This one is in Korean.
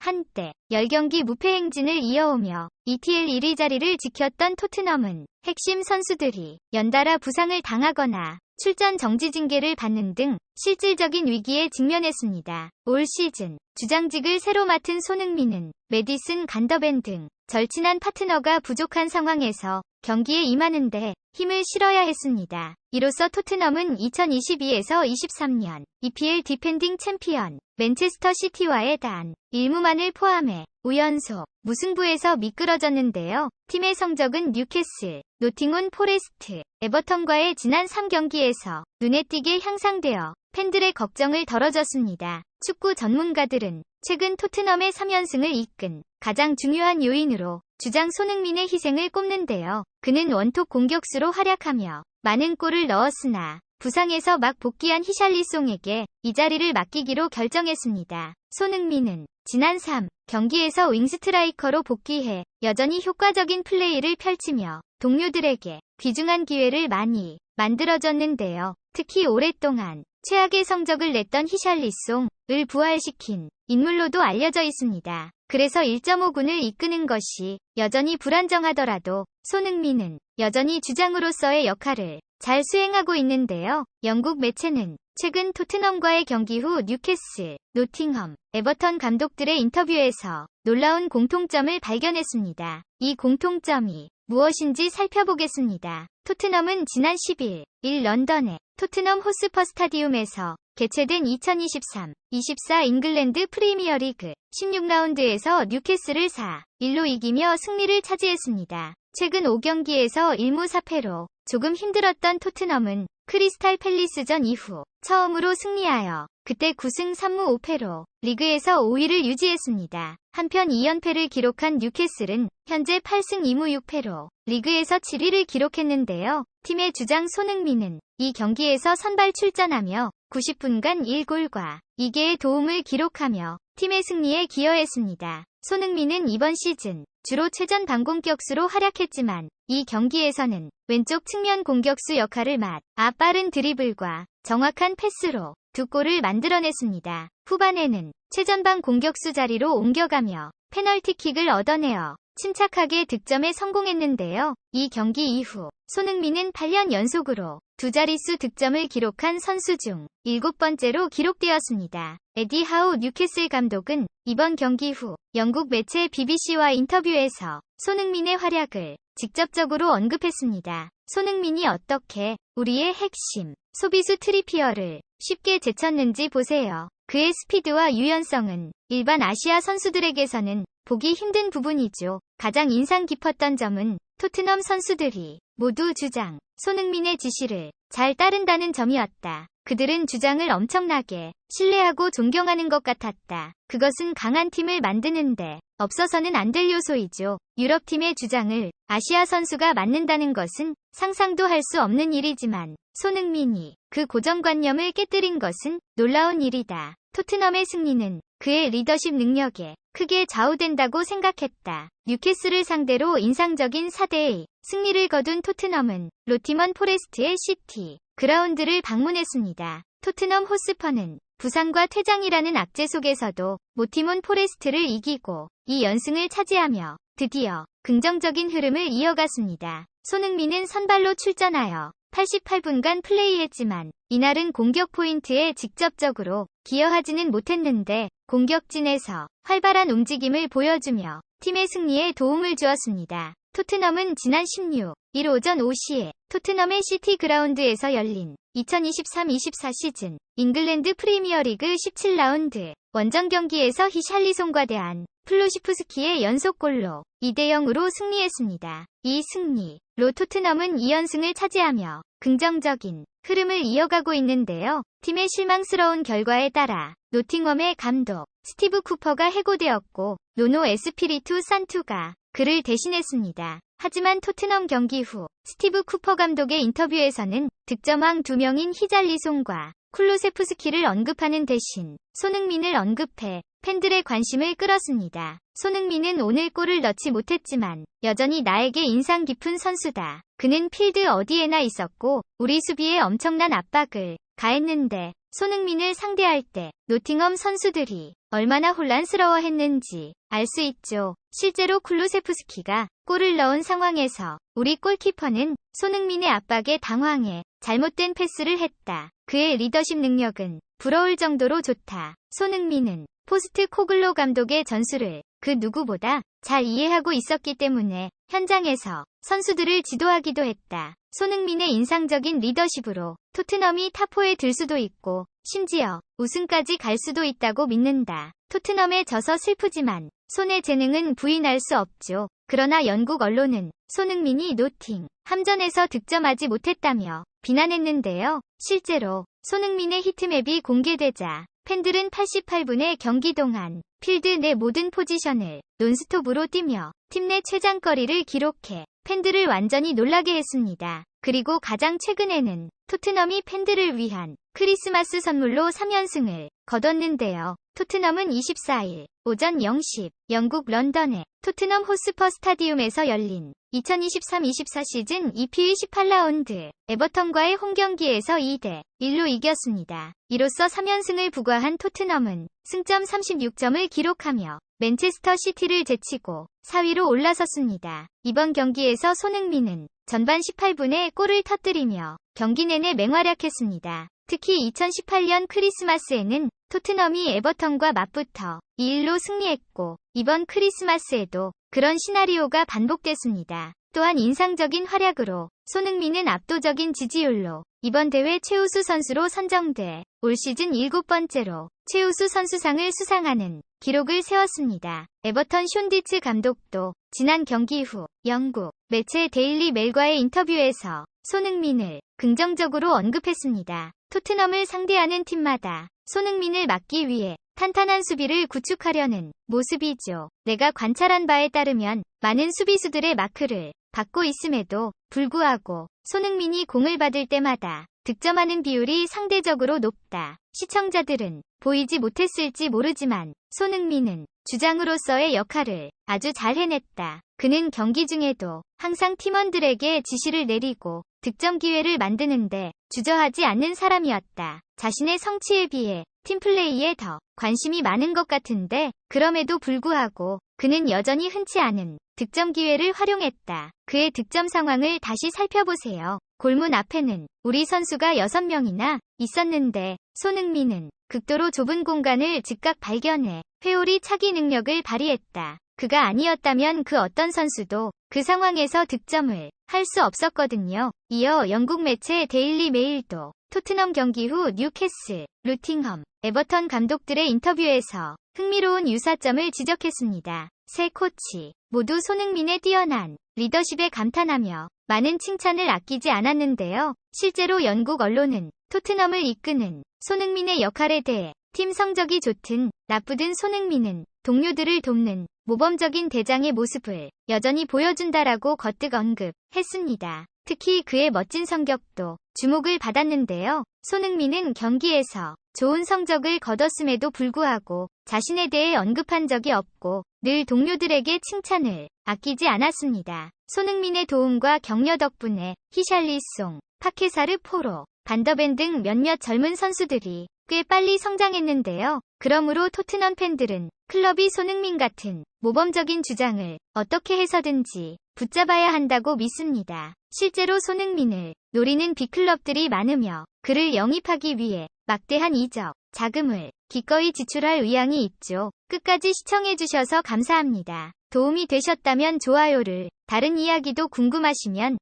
한때 10경기 무패 행진을 이어오며 EPL 1위 자리를 지켰던 토트넘은 핵심 선수들이 연달아 부상을 당하거나 출전 정지 징계를 받는 등 실질적인 위기에 직면했습니다. 올 시즌 주장직을 새로 맡은 손흥민은 메디슨 간더벤 등 절친한 파트너가 부족한 상황에서 경기에 임하는데 힘을 실어야 했습니다. 이로써 토트넘은 2022에서 23년 EPL 디펜딩 챔피언 맨체스터 시티와의 단 1무만을 포함해 5연속 무승부에서 미끄러졌는데요. 팀의 성적은 뉴캐슬, 노팅엄 포레스트, 에버턴과의 지난 3경기에서 눈에 띄게 향상되어 팬들의 걱정을 덜어줬습니다. 축구 전문가들은 최근 토트넘의 3연승을 이끈 가장 중요한 요인으로 주장 손흥민의 희생을 꼽는데요. 그는 원톱 공격수로 활약하며 많은 골을 넣었으나 부상에서 막 복귀한 히샬리송에게 이 자리를 맡기기로 결정했습니다. 손흥민은 지난 3경기에서 윙스트라이커로 복귀해 여전히 효과적인 플레이를 펼치며 동료들에게 귀중한 기회를 많이 만들어줬는데요. 특히 오랫동안 최악의 성적을 냈던 히샬리송을 부활시킨 인물로도 알려져 있습니다. 그래서 1.5군을 이끄는 것이 여전히 불안정하더라도 손흥민은 여전히 주장으로서의 역할을 잘 수행하고 있는데요. 영국 매체는 최근 토트넘과의 경기 후 뉴캐슬, 노팅엄, 에버턴 감독들의 인터뷰에서 놀라운 공통점을 발견했습니다. 이 공통점이 무엇인지 살펴보겠습니다. 토트넘은 지난 10일 런던의 토트넘 호스퍼 스타디움에서 개최된 2023-24 잉글랜드 프리미어리그 16라운드에서 뉴캐슬을 4-1로 이기며 승리를 차지했습니다. 최근 5경기에서 1무 4패로 조금 힘들었던 토트넘은 크리스탈 팰리스전 이후 처음으로 승리하여 그때 9승 3무 5패로 리그에서 5위를 유지했습니다. 한편 2연패를 기록한 뉴캐슬은 현재 8승 2무 6패로 리그에서 7위를 기록했는데요. 팀의 주장 손흥민은 이 경기에서 선발 출전하며 90분간 1골과 2개의 도움을 기록하며 팀의 승리에 기여했습니다. 손흥민은 이번 시즌 주로 최전 방공격수로 활약했지만 이 경기에서는 왼쪽 측면 공격수 역할을 맡아 빠른 드리블과 정확한 패스로 2골을 만들어냈습니다. 후반에는 최전방 공격수 자리로 옮겨가며 페널티킥을 얻어내어 침착하게 득점에 성공했는데요. 이 경기 이후 손흥민은 8년 연속으로 두 자릿수 득점을 기록한 선수 중 7번째로 기록되었습니다. 에디 하우 뉴캐슬 감독은 이번 경기 후 영국 매체 BBC와 인터뷰에서 손흥민의 활약을 직접적으로 언급했습니다. 손흥민이 어떻게 우리의 핵심 소비수 트리피어를 쉽게 제쳤는지 보세요. 그의 스피드와 유연성은 일반 아시아 선수들에게서는 보기 힘든 부분이죠. 가장 인상 깊었던 점은 토트넘 선수들이 모두 주장 손흥민의 지시를 잘 따른다는 점이었다. 그들은 주장을 엄청나게 신뢰하고 존경하는 것 같았다. 그것은 강한 팀을 만드는데 없어서는 안 될 요소이죠. 유럽팀의 주장을 아시아 선수가 맡는다는 것은 상상도 할 수 없는 일이지만 손흥민이 그 고정관념을 깨뜨린 것은 놀라운 일이다. 토트넘의 승리는 그의 리더십 능력에 크게 좌우된다고 생각했다. 뉴캐슬을 상대로 인상적인 4대2 승리를 거둔 토트넘은 노팅엄 포레스트의 시티 그라운드를 방문했습니다. 토트넘 호스퍼는 부상과 퇴장이라는 악재 속에서도 노팅엄 포레스트를 이기고 2연승을 차지하며 드디어 긍정적인 흐름을 이어갔습니다. 손흥민은 선발로 출전하여 88분간 플레이했지만 이날은 공격 포인트에 직접적으로 기여하지는 못했는데 공격진에서 활발한 움직임을 보여주며 팀의 승리에 도움을 주었습니다. 토트넘은 지난 16일 오전 5시에 토트넘의 시티 그라운드에서 열린 2023-24 시즌 잉글랜드 프리미어리그 17라운드 원정 경기에서 히샬리송과 대한 플로시프스키의 연속골로 2대0으로 승리했습니다. 이 승리로 토트넘은 2연승을 차지하며 긍정적인 흐름을 이어가고 있는데요. 팀의 실망스러운 결과에 따라 노팅엄의 감독 스티브 쿠퍼가 해고되었고 노노 에스피리투 산투가 그를 대신했습니다. 하지만 토트넘 경기 후 스티브 쿠퍼 감독의 인터뷰에서는 득점왕 2명인 히샬리송과 쿨루세프스키를 언급하는 대신 손흥민을 언급해 팬들의 관심을 끌었습니다. 손흥민은 오늘 골을 넣지 못했지만 여전히 나에게 인상 깊은 선수다. 그는 필드 어디에나 있었고 우리 수비에 엄청난 압박을 가했는데 손흥민을 상대할 때 노팅엄 선수들이 얼마나 혼란스러워했는지 알 수 있죠. 실제로 쿨루세프스키가 골을 넣은 상황에서 우리 골키퍼는 손흥민의 압박에 당황해 잘못된 패스를 했다. 그의 리더십 능력은 부러울 정도로 좋다. 손흥민은 포스트 코글로 감독의 전술을 그 누구보다 잘 이해하고 있었기 때문에 현장에서 선수들을 지도하기도 했다. 손흥민의 인상적인 리더십으로 토트넘이 탑4에 들 수도 있고 심지어 우승까지 갈 수도 있다고 믿는다. 토트넘에 져서 슬프지만 손의 재능은 부인할 수 없죠. 그러나 영국 언론은 손흥민이 노팅 함전에서 득점하지 못했다며 비난했는데요. 실제로 손흥민의 히트맵이 공개되자 팬들은 88분의 경기 동안 필드 내 모든 포지션을 논스톱으로 뛰며 팀 내 최장거리를 기록해 팬들을 완전히 놀라게 했습니다. 그리고 가장 최근에는 토트넘이 팬들을 위한 크리스마스 선물로 3연승을 거뒀는데요. 토트넘은 24일 오전 0시 영국 런던의 토트넘 호스퍼 스타디움에서 열린 2023-24 시즌 EPL 18라운드 에버턴과의 홈경기에서 2대1로 이겼습니다. 이로써 3연승을 부과한 토트넘은 승점 36점을 기록하며 맨체스터 시티를 제치고 4위로 올라섰습니다. 이번 경기에서 손흥민은 전반 18분에 골을 터뜨리며 경기 내내 맹활약했습니다. 특히 2018년 크리스마스에는 토트넘이 에버턴과 맞붙어 2-1로 승리했고 이번 크리스마스에도 그런 시나리오가 반복됐습니다. 또한 인상적인 활약으로 손흥민은 압도적인 지지율로 이번 대회 최우수 선수로 선정돼 올 시즌 7번째로 최우수 선수상을 수상하는 기록을 세웠습니다. 에버턴 숀 디츠 감독도 지난 경기 후 영국 매체 데일리 멜과의 인터뷰에서 손흥민을 긍정적으로 언급했습니다. 토트넘을 상대하는 팀마다 손흥민을 막기 위해 탄탄한 수비를 구축하려는 모습이죠. 내가 관찰한 바에 따르면 많은 수비수들의 마크를 받고 있음에도 불구하고 손흥민이 공을 받을 때마다 득점하는 비율이 상대적으로 높다. 시청자들은 보이지 못했을지 모르지만 손흥민은 주장으로서의 역할을 아주 잘 해냈다. 그는 경기 중에도 항상 팀원들에게 지시를 내리고 득점 기회를 만드는데 주저하지 않는 사람이었다. 자신의 성취에 비해 팀플레이에 더 관심이 많은 것 같은데 그럼에도 불구하고 그는 여전히 흔치 않은 득점 기회를 활용했다. 그의 득점 상황을 다시 살펴보세요. 골문 앞에는 우리 선수가 6명이나 있었는데 손흥민은 극도로 좁은 공간을 즉각 발견해 회오리 차기 능력을 발휘했다. 그가 아니었다면 그 어떤 선수도 그 상황에서 득점을 할 수 없었거든요. 이어 영국 매체 데일리 메일도 토트넘 경기 후 뉴캐슬, 루팅엄, 에버턴 감독들의 인터뷰에서 흥미로운 유사점을 지적했습니다. 세 코치 모두 손흥민의 뛰어난 리더십에 감탄하며 많은 칭찬을 아끼지 않았는데요. 실제로 영국 언론은 토트넘을 이끄는 손흥민의 역할에 대해 팀 성적이 좋든 나쁘든 손흥민은 동료들을 돕는 모범적인 대장의 모습을 여전히 보여준다라고 거뜩 언급했습니다. 특히 그의 멋진 성격도 주목을 받았는데요. 손흥민은 경기에서 좋은 성적을 거뒀음에도 불구하고 자신에 대해 언급한 적이 없고 늘 동료들에게 칭찬을 아끼지 않았습니다. 손흥민의 도움과 격려 덕분에 히샬리송, 파케사르 포로, 반더벤 등 몇몇 젊은 선수들이 꽤 빨리 성장했는데요. 그러므로 토트넘 팬들은 클럽이 손흥민 같은 모범적인 주장을 어떻게 해서든지 붙잡아야 한다고 믿습니다. 실제로 손흥민을 노리는 빅클럽들이 많으며 그를 영입하기 위해 막대한 이적 자금을 기꺼이 지출할 의향이 있죠. 끝까지 시청해주셔서 감사합니다. 도움이 되셨다면 좋아요를, 다른 이야기도 궁금하시면